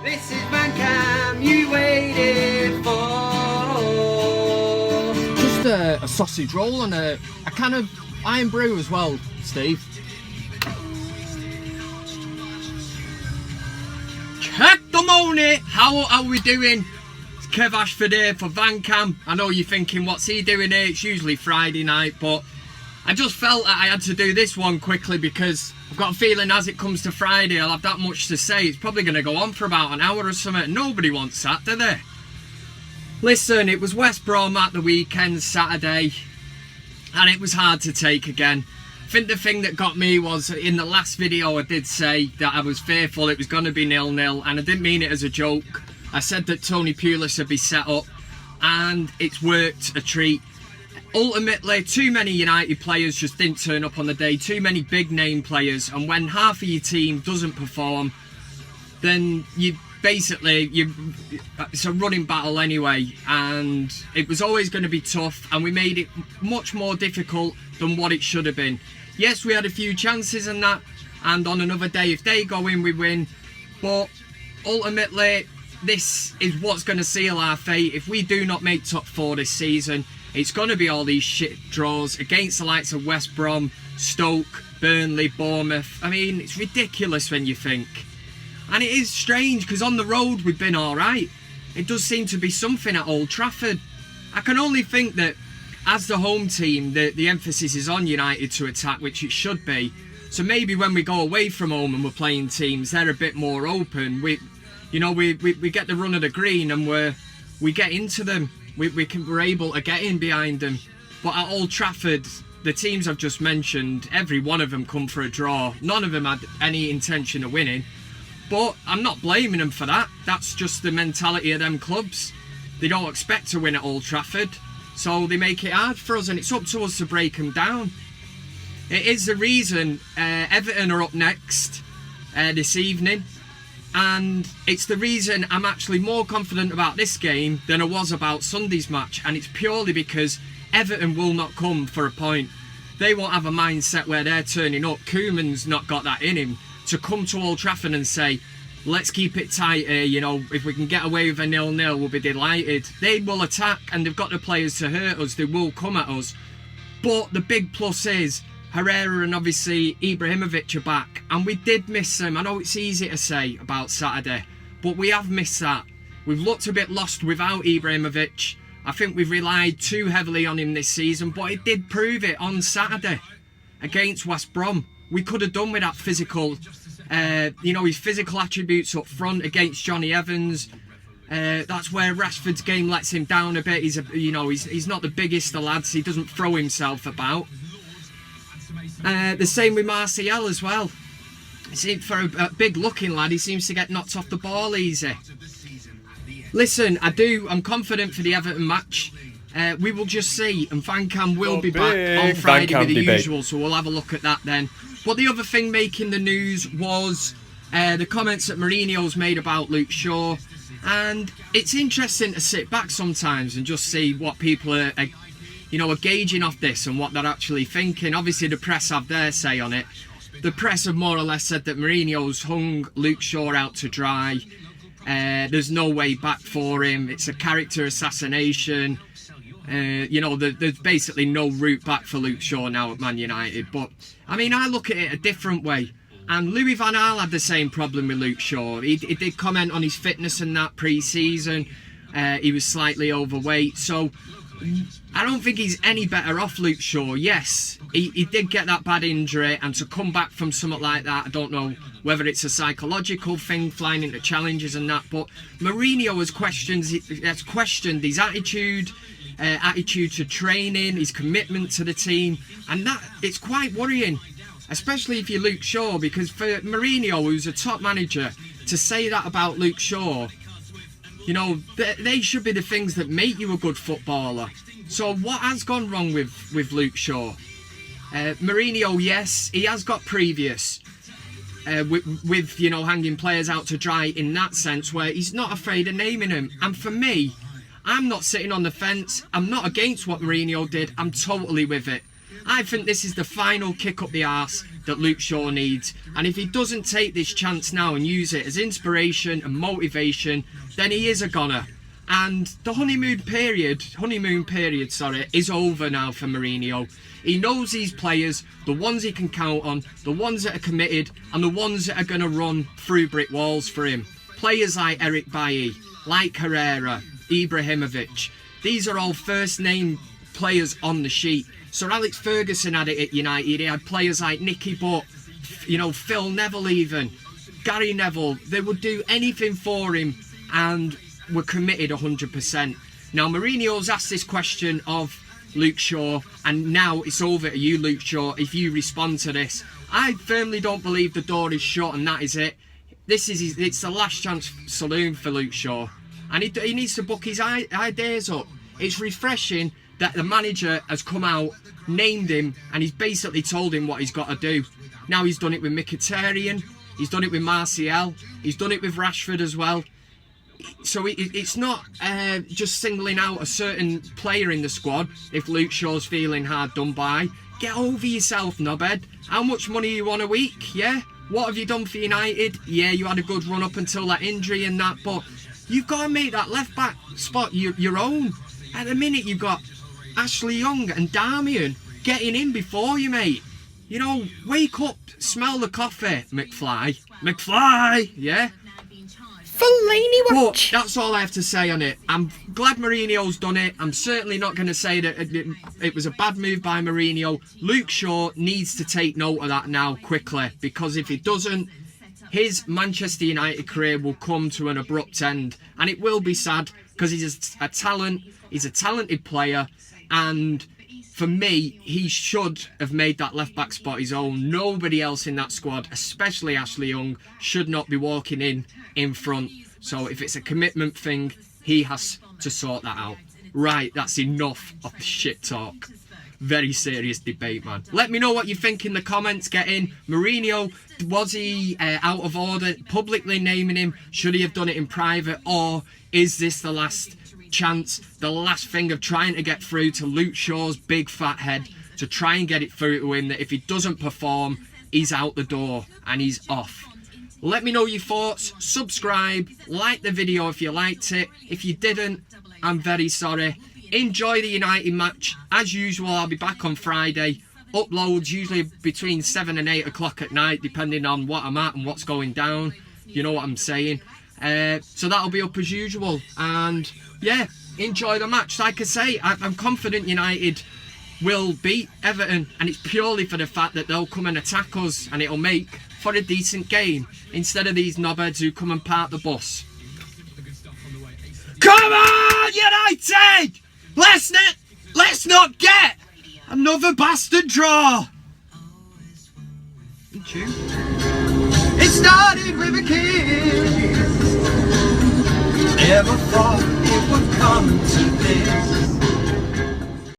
This is Van Cam you waited for. Just a sausage roll and a can of iron brew as well, Steve. Check the money! How are we doing? It's Kev Ashford here for Van Cam. I know you're thinking, what's he doing here? It's usually Friday night, but I just felt that I had to do this one quickly because I've got a feeling as it comes to Friday I'll have that much to say. It's probably going to go on for about an hour or something. Nobody wants that, do they? Listen, it was West Brom at the weekend, Saturday, and it was hard to take again. I think the thing that got me was, in the last video I did say that I was fearful it was going to be 0-0, and I didn't mean it as a joke. I said that Tony Pulis would be set up, and it's worked a treat. Ultimately, too many United players just didn't turn up on the day, too many big name players, and when half of your team doesn't perform, then it's a running battle anyway, and it was always going to be tough, and we made it much more difficult than what it should have been. Yes, we had a few chances and that, and on another day if they go in we win, but ultimately this is what's going to seal our fate. If we do not make top 4 this season, it's going to be all these shit draws against the likes of West Brom, Stoke, Burnley, Bournemouth. I mean, it's ridiculous when you think. And it is strange because on the road we've been alright. It does seem to be something at Old Trafford. I can only think that as the home team, the emphasis is on United to attack, which it should be. So maybe when we go away from home and we're playing teams, they're a bit more open. We get the run of the green and we get into them. We're able to get in behind them. But at Old Trafford, the teams I've just mentioned, every one of them come for a draw. None of them had any intention of winning. But I'm not blaming them for that. That's just the mentality of them clubs. They don't expect to win at Old Trafford, so they make it hard for us, and it's up to us to break them down. It is the reason Everton are up next this evening, and it's the reason I'm actually more confident about this game than I was about Sunday's match, and it's purely because Everton will not come for a point. They won't have a mindset where they're turning up. Koeman's not got that in him to come to Old Trafford and say, let's keep it tight here, you know, if we can get away with a 0-0 we'll be delighted. They will attack and they've got the players to hurt us. They will come at us. But the big plus is Herrera and obviously Ibrahimovic are back, and we did miss them. I know it's easy to say about Saturday, but we have missed that. We've looked a bit lost without Ibrahimovic. I think we've relied too heavily on him this season, but it did prove it on Saturday against West Brom. We could have done with that physical, his physical attributes up front against Johnny Evans. That's where Rashford's game lets him down a bit. He's not the biggest of lads. He doesn't throw himself about. The same with Martial as well. For a big-looking lad, he seems to get knocked off the ball easy. Listen, I'm confident for the Everton match. We will just see, and Van Cam will be back on Friday with the usual, so we'll have a look at that then. But the other thing making the news was the comments that Mourinho's made about Luke Shaw, and it's interesting to sit back sometimes and just see what people are gauging off this and what they're actually thinking. Obviously the press have their say on it. The press have more or less said that Mourinho's hung Luke Shaw out to dry. There's no way back for him. It's a character assassination. There's basically no route back for Luke Shaw now at Man United. But I mean, I look at it a different way. And Louis van Gaal had the same problem with Luke Shaw. He did comment on his fitness and that pre-season. He was slightly overweight. So I don't think he's any better off, Luke Shaw. Yes, he did get that bad injury, and to come back from something like that, I don't know whether it's a psychological thing, flying into challenges and that. But Mourinho has questioned his attitude to training, his commitment to the team, and that it's quite worrying, especially if you're Luke Shaw, because for Mourinho, who's a top manager, to say that about Luke Shaw, they should be the things that make you a good footballer. So what has gone wrong with Luke Shaw? Mourinho, yes, he has got previous with hanging players out to dry in that sense, where he's not afraid of naming them. And for me, I'm not sitting on the fence. I'm not against what Mourinho did. I'm totally with it. I think this is the final kick up the arse that Luke Shaw needs. And if he doesn't take this chance now and use it as inspiration and motivation, then he is a goner. And the honeymoon period, is over now for Mourinho. He knows these players, the ones he can count on, the ones that are committed, and the ones that are going to run through brick walls for him. Players like Eric Bailly, like Herrera, Ibrahimovic. These are all first name players on the sheet. Sir Alex Ferguson had it at United. He had players like Nicky Butt, you know, Phil Neville even, Gary Neville. They would do anything for him and were committed 100%. Now Mourinho's asked this question of Luke Shaw, and now it's over to you, Luke Shaw, if you respond to this. I firmly don't believe the door is shut and that is it. It's the last chance saloon for Luke Shaw, and he needs to book his ideas up. It's refreshing that the manager has come out, named him, and he's basically told him what he's got to do. Now he's done it with Mkhitaryan, he's done it with Martial, he's done it with Rashford as well. So it's not just singling out a certain player in the squad. If Luke Shaw's feeling hard done by, get over yourself, knobhead. How much money you want a week? Yeah? What have you done for United? Yeah, you had a good run up until that injury and that, but you've got to make that left back spot your own. At the minute you've got Ashley Young and Darmian getting in before you, mate. You know, wake up, smell the coffee, McFly. McFly, yeah? Fellaini watch. But that's all I have to say on it. I'm glad Mourinho's done it. I'm certainly not going to say that it was a bad move by Mourinho. Luke Shaw needs to take note of that now quickly, because if he doesn't, his Manchester United career will come to an abrupt end, and it will be sad because he's a talent. He's a talented player, and for me, he should have made that left-back spot his own. Nobody else in that squad, especially Ashley Young, should not be walking in front. So if it's a commitment thing, he has to sort that out. Right, that's enough of the shit talk. Very serious debate, man. Let me know what you think in the comments. Get in. Mourinho, was he out of order publicly naming him? Should he have done it in private? Or is this the last chance, the last thing of trying to get through to Luke Shaw's big fat head, to try and get it through to him that if he doesn't perform, he's out the door and he's off? Let me know your thoughts. Subscribe, like the video if you liked it. If you didn't, I'm very sorry. Enjoy the United match. As usual, I'll be back on Friday. Uploads usually between 7 and 8 o'clock at night, depending on what I'm at and what's going down. You know what I'm saying. So that'll be up as usual. And yeah, enjoy the match. Like I say, I'm confident United will beat Everton, and it's purely for the fact that they'll come and attack us, and it'll make for a decent game instead of these knobheads who come and park the bus. Come on, United! Let's not get another bastard draw. It started with a kiss. Never thought it would come to this.